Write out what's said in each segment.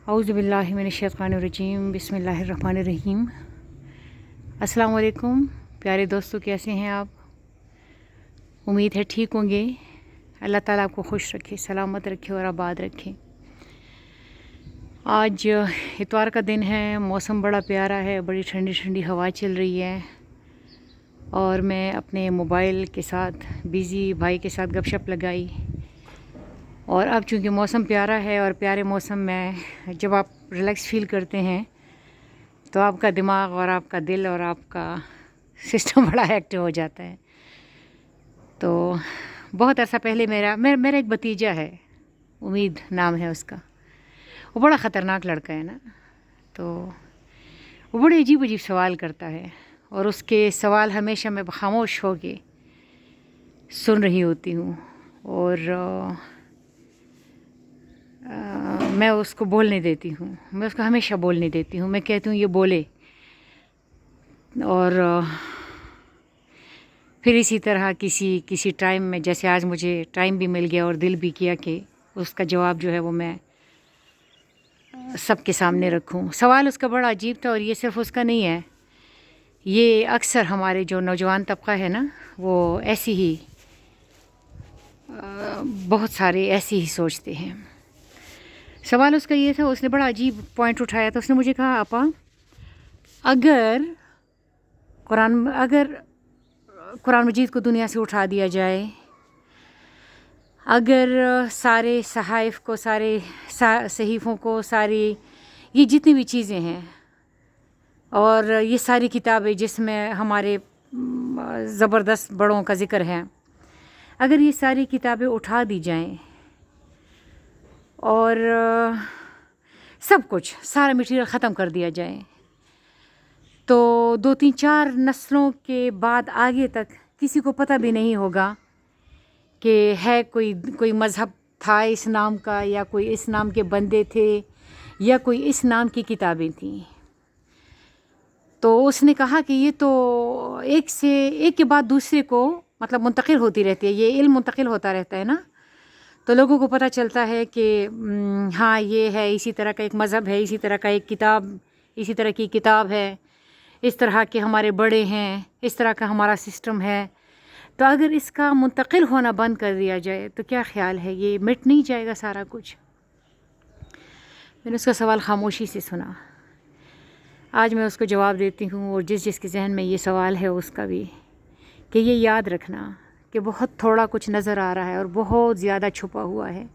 औज़ु बिल्लाहि मिनश्शैतानिर्रजीम बिस्मिल्लाहिर्रहमानिर्रहीम। अस्सलाम वालेकुम प्यारे दोस्तों, कैसे हैं आप? उम्मीद है ठीक होंगे। अल्लाह ताला आपको खुश रखे, सलामत रखे और आबाद रखे। आज इतवार का दिन है, मौसम बड़ा प्यारा है, बड़ी ठंडी ठंडी हवा चल रही है और मैं अपने मोबाइल के साथ बिज़ी भाई के साथ गपशप लगाई। और अब चूँकि मौसम प्यारा है और प्यारे मौसम में जब आप रिलैक्स फ़ील करते हैं तो आपका दिमाग और आपका दिल और आपका सिस्टम बड़ा एक्टिव हो जाता है। तो बहुत अर्सा पहले मेरा एक भतीजा है, उम्मीद नाम है उसका। वो बड़ा ख़तरनाक लड़का है ना, तो वो बड़े अजीब अजीब सवाल करता है और उसके सवाल हमेशा मैं खामोश होके सुन रही होती हूँ और मैं उसको बोलने देती हूँ। मैं उसको हमेशा बोलने देती हूँ। मैं कहती हूँ ये बोले और फिर इसी तरह किसी टाइम में, जैसे आज मुझे टाइम भी मिल गया और दिल भी किया कि उसका जवाब जो है वो मैं सबके सामने रखूँ। सवाल उसका बड़ा अजीब था और ये सिर्फ़ उसका नहीं है, ये अक्सर हमारे जो नौजवान तबका है ना, वो ऐसी ही बहुत सारे ऐसे ही सोचते हैं। सवाल उसका ये था, उसने बड़ा अजीब पॉइंट उठाया था। उसने मुझे कहा, आपा अगर कुरान मजीद को दुनिया से उठा दिया जाए, अगर सारे सहाइफ़ को, सारे सहीफ़ों को, सारी ये जितनी भी चीज़ें हैं और ये सारी किताबें जिसमें हमारे ज़बरदस्त बड़ों का ज़िक्र है, अगर ये सारी किताबें उठा दी जाएं और सब कुछ सारा मटीरियल ख़त्म कर दिया जाए, तो 2-3-4 नस्लों के बाद आगे तक किसी को पता भी नहीं होगा कि है कोई मज़हब था इस नाम का, या कोई इस नाम के बंदे थे, या कोई इस नाम की किताबें थीं। तो उसने कहा कि ये तो एक से एक के बाद दूसरे को मतलब मुंतकिल होती रहती है, ये इल्म मुंतकिल होता रहता है ना। तो लोगों को पता चलता है कि हाँ ये है, इसी तरह का एक मज़हब है, इसी तरह का एक किताब, इसी तरह की किताब है, इस तरह के हमारे बड़े हैं, इस तरह का हमारा सिस्टम है। तो अगर इसका मुंतकिल होना बंद कर दिया जाए तो क्या ख़्याल है, ये मिट नहीं जाएगा सारा कुछ? मैंने उसका सवाल खामोशी से सुना। आज मैं उसको जवाब देती हूँ और जिसके जहन में ये सवाल है उसका भी, कि ये याद रखना कि बहुत थोड़ा कुछ नज़र आ रहा है और बहुत ज़्यादा छुपा हुआ है।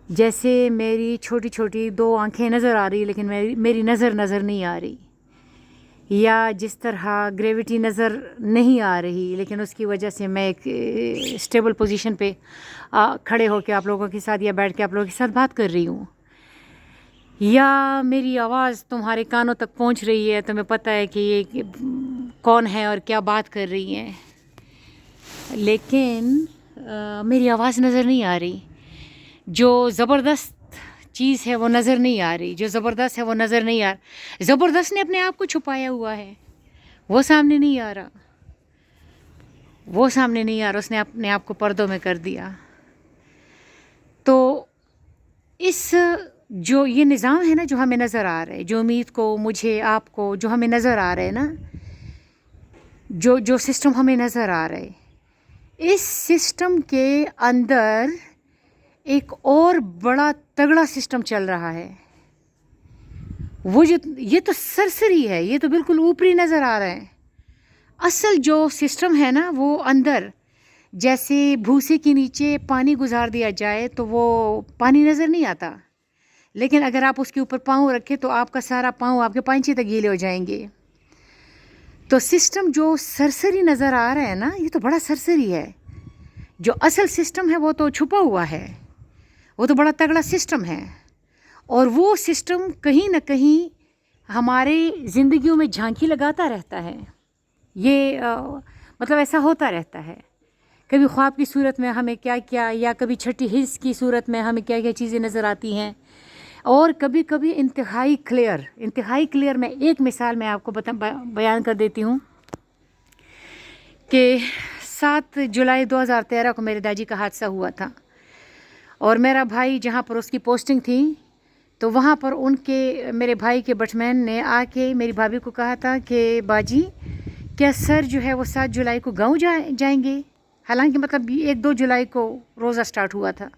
जैसे मेरी छोटी छोटी 2 आँखें नज़र आ रही लेकिन मेरी नज़र नहीं आ रही, या जिस तरह ग्रेविटी नज़र नहीं आ रही लेकिन उसकी वजह से मैं एक स्टेबल पोजीशन पे खड़े होकर आप लोगों के साथ या बैठ के आप लोगों के साथ बात कर रही हूँ, या मेरी आवाज़ तुम्हारे कानों तक पहुँच रही है, तुम्हें पता है कि ये कौन है और क्या बात कर रही है, लेकिन मेरी आवाज़ नज़र नहीं आ रही। जो ज़बरदस्त चीज़ है वो नज़र नहीं आ रही, जो ज़बरदस्त है वो नज़र नहीं आ रहा। ज़बरदस्त ने अपने आप को छुपाया हुआ है, वो सामने नहीं आ रहा, वो सामने नहीं आ रहा, उसने अपने आप को पर्दों में कर दिया। तो इस जो ये निज़ाम है ना, जो हमें नज़र आ रहा है, जो उम्मीद को, मुझे, आपको जो हमें नज़र आ रहा है ना, जो सिस्टम हमें नज़र आ रहा है, इस सिस्टम के अंदर एक और बड़ा तगड़ा सिस्टम चल रहा है। वो जो ये तो सरसरी है, ये तो बिल्कुल ऊपरी नज़र आ रहा है। असल जो सिस्टम है ना, वो अंदर जैसे भूसे के नीचे पानी गुजार दिया जाए तो वो पानी नज़र नहीं आता, लेकिन अगर आप उसके ऊपर पाँव रखें तो आपका सारा पाँव आपके पांचे तक गीले हो जाएंगे। तो सिस्टम जो सरसरी नज़र आ रहा है ना, ये तो बड़ा सरसरी है। जो असल सिस्टम है वो तो छुपा हुआ है, वो तो बड़ा तगड़ा सिस्टम है, और वो सिस्टम कहीं ना कहीं हमारे ज़िंदगियों में झांकी लगाता रहता है। ये मतलब ऐसा होता रहता है, कभी ख्वाब की सूरत में हमें क्या क्या, या कभी छठी हिस्स की सूरत में हमें क्या क्या चीज़ें नज़र आती हैं, और कभी कभी इंतहाई क्लियर। मैं एक मिसाल मैं आपको बयान कर देती हूँ कि 7 जुलाई 2013 को मेरे दादी का हादसा हुआ था और मेरा भाई जहाँ पर उसकी पोस्टिंग थी, تو وہاں پر ان کے میرے بھائی کے بٹمین نے آ کے میری بھابھی کو کہا تھا کہ باجی کیا سر جو ہے وہ 7 جولائی کو گاؤں جائیں گے، حالانکہ مطلب 1-2 جولائی کو روزہ سٹارٹ ہوا تھا،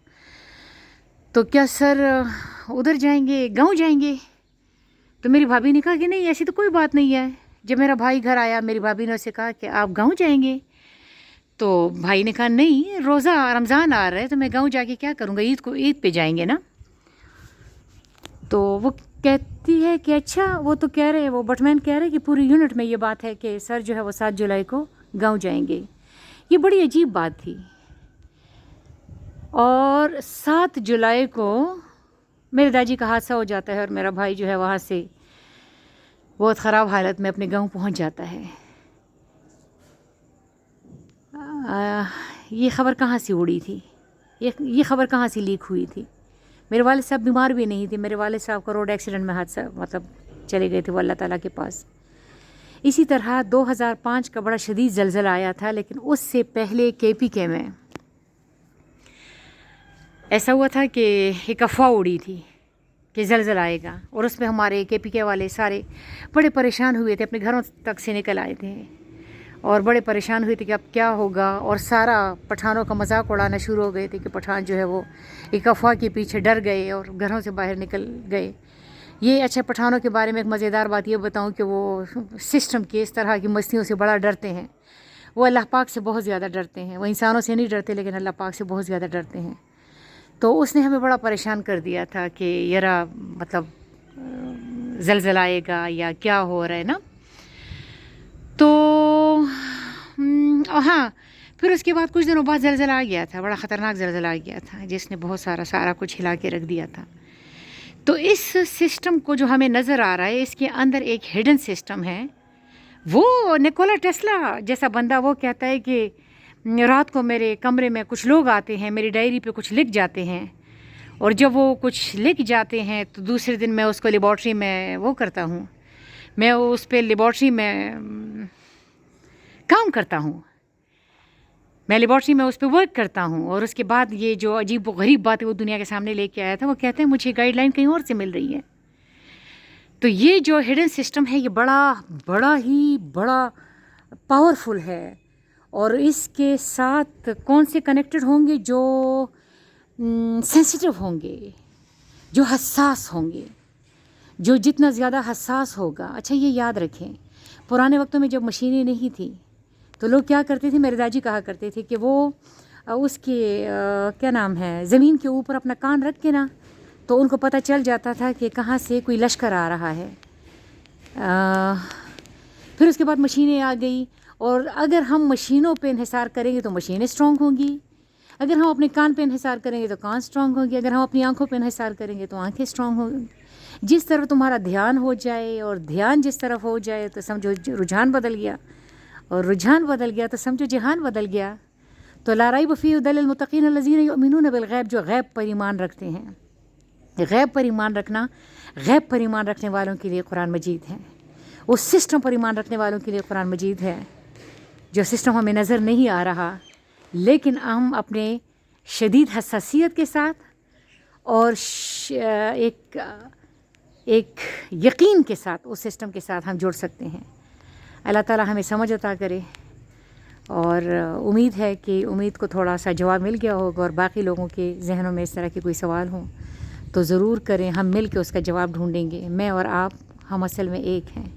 تو کیا سر ادھر جائیں گے، گاؤں جائیں گے؟ تو میری بھابھی نے کہا کہ نہیں ایسی تو کوئی بات نہیں ہے۔ جب میرا بھائی گھر آیا میری بھابھی نے اسے کہا کہ آپ گاؤں جائیں گے؟ تو بھائی نے کہا نہیں، روزہ رمضان آ رہا ہے تو میں گاؤں جا کے کیا کروں گا، عید پہ جائیں گے نا۔ تو وہ کہتی ہے کہ اچھا، وہ تو کہہ رہے، وہ بٹمین کہہ رہے کہ پوری یونٹ میں یہ بات ہے کہ سر جو ہے وہ 7 جولائی کو گاؤں جائیں گے۔ یہ بڑی عجیب بات تھی۔ اور 7 جولائی کو میرے داجی کا حادثہ ہو جاتا ہے اور میرا بھائی جو ہے وہاں سے بہت خراب حالت میں اپنے گاؤں پہنچ جاتا ہے۔ یہ خبر کہاں سے اڑی تھی، یہ خبر کہاں سے لیک ہوئی تھی؟ میرے والد صاحب بیمار بھی نہیں تھے، میرے والد صاحب کا روڈ ایکسیڈنٹ میں حادثہ مطلب چلے گئے تھے وہ اللہ تعالیٰ کے پاس۔ اسی طرح 2005 کا بڑا شدید زلزلہ آیا تھا، لیکن اس سے پہلے KPK میں ایسا ہوا تھا کہ ایک افواہ اڑی تھی کہ زلزلہ آئے گا، اور اس میں ہمارے KPK والے سارے بڑے پریشان ہوئے تھے، اپنے گھروں تک سے نکل آئے تھے اور بڑے پریشان ہوئے تھے کہ اب کیا ہوگا، اور سارا پٹھانوں کا مذاق اڑانا شروع ہو گئے تھے کہ پٹھان جو ہے وہ ایک افواہ کے پیچھے ڈر گئے اور گھروں سے باہر نکل گئے۔ یہ اچھا، پٹھانوں کے بارے میں ایک مزیدار بات یہ بتاؤں کہ وہ سسٹم کے اس طرح کی مستیوں سے بڑا ڈرتے ہیں، وہ اللہ پاک سے بہت زیادہ ڈرتے ہیں، وہ انسانوں سے نہیں ڈرتے لیکن اللہ پاک سے بہت زیادہ ڈرتے ہیں۔ تو اس نے ہمیں بڑا پریشان کر دیا تھا کہ یرا مطلب زلزلہ آئے گا یا کیا ہو رہا ہے نا۔ تو ہاں، پھر اس کے بعد کچھ دنوں بعد زلزلہ آ گیا تھا، بڑا خطرناک زلزلہ آ گیا تھا جس نے بہت سارا کچھ ہلا کے رکھ دیا تھا۔ تو اس سسٹم کو جو ہمیں نظر آ رہا ہے، اس کے اندر ایک ہڈن سسٹم ہے۔ وہ نکولا ٹیسلا جیسا بندہ وہ کہتا ہے کہ رات کو میرے کمرے میں کچھ لوگ آتے ہیں، میری ڈائری پہ کچھ لکھ جاتے ہیں، اور جب وہ کچھ لکھ جاتے ہیں تو دوسرے دن میں اس کو لیبارٹری میں وہ کرتا ہوں، میں اس پہ لیبارٹری میں کام کرتا ہوں، میں لیبارٹری میں اس پہ ورک کرتا ہوں، اور اس کے بعد یہ جو عجیب و غریب بات ہے وہ دنیا کے سامنے لے کے آیا تھا۔ وہ کہتے ہیں مجھے گائیڈ لائن کہیں اور سے مل رہی ہے۔ تو یہ جو ہڈن سسٹم ہے یہ بڑا ہی پاورفل ہے، اور اس کے ساتھ کون سے کنیکٹڈ ہوں گے؟ جو سینسیٹیو ہوں گے، جو حساس ہوں گے، جو جتنا زیادہ حساس ہوگا۔ اچھا یہ یاد رکھیں، پرانے وقتوں میں جب مشینیں نہیں تھیں تو لوگ کیا کرتے تھے، میرے داجی کہا کرتے تھے کہ وہ اس کے کیا نام ہے، زمین کے اوپر اپنا کان رکھ کے نا، تو ان کو پتہ چل جاتا تھا کہ کہاں سے کوئی لشکر آ رہا ہے۔ پھر اس کے بعد مشینیں آ گئی، اور اگر ہم مشینوں پہ انحصار کریں گے تو مشینیں اسٹرانگ ہوں گی، اگر ہم اپنے کان پہ انحصار کریں گے تو کان اسٹرانگ ہوں گی، اگر ہم اپنی آنکھوں پہ انحصار کریں گے تو آنکھیں اسٹرانگ ہوں گی۔ جس طرف تمہارا دھیان ہو جائے، اور دھیان جس طرف ہو جائے تو سمجھو رجحان بدل گیا، اور رجحان بدل گیا تو سمجھو جہان بدل گیا۔ تو لا ریب فیہ ھدی للمتقین الذین یؤمنون بالغیب، جو غیب پر ایمان رکھتے ہیں۔ غیب پر ایمان رکھنا، غیب پر ایمان رکھنے والوں کے لیے قرآن مجید ہے، اس سسٹم پر ایمان رکھنے والوں کے لیے قرآن مجید ہے، جو سسٹم ہمیں نظر نہیں آ رہا، لیکن ہم اپنے شدید حساسیت کے ساتھ اور ایک یقین کے ساتھ اس سسٹم کے ساتھ ہم جڑ سکتے ہیں۔ اللہ تعالیٰ ہمیں سمجھ عطا کرے، اور امید ہے کہ امید کو تھوڑا سا جواب مل گیا ہوگا، اور باقی لوگوں کے ذہنوں میں اس طرح کے کوئی سوال ہوں تو ضرور کریں، ہم مل کے اس کا جواب ڈھونڈیں گے۔ میں اور آپ ہم اصل میں ایک ہیں۔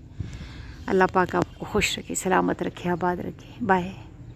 اللہ پاک آپ کو خوش رکھے، سلامت رکھے، آباد رکھے۔ بائے۔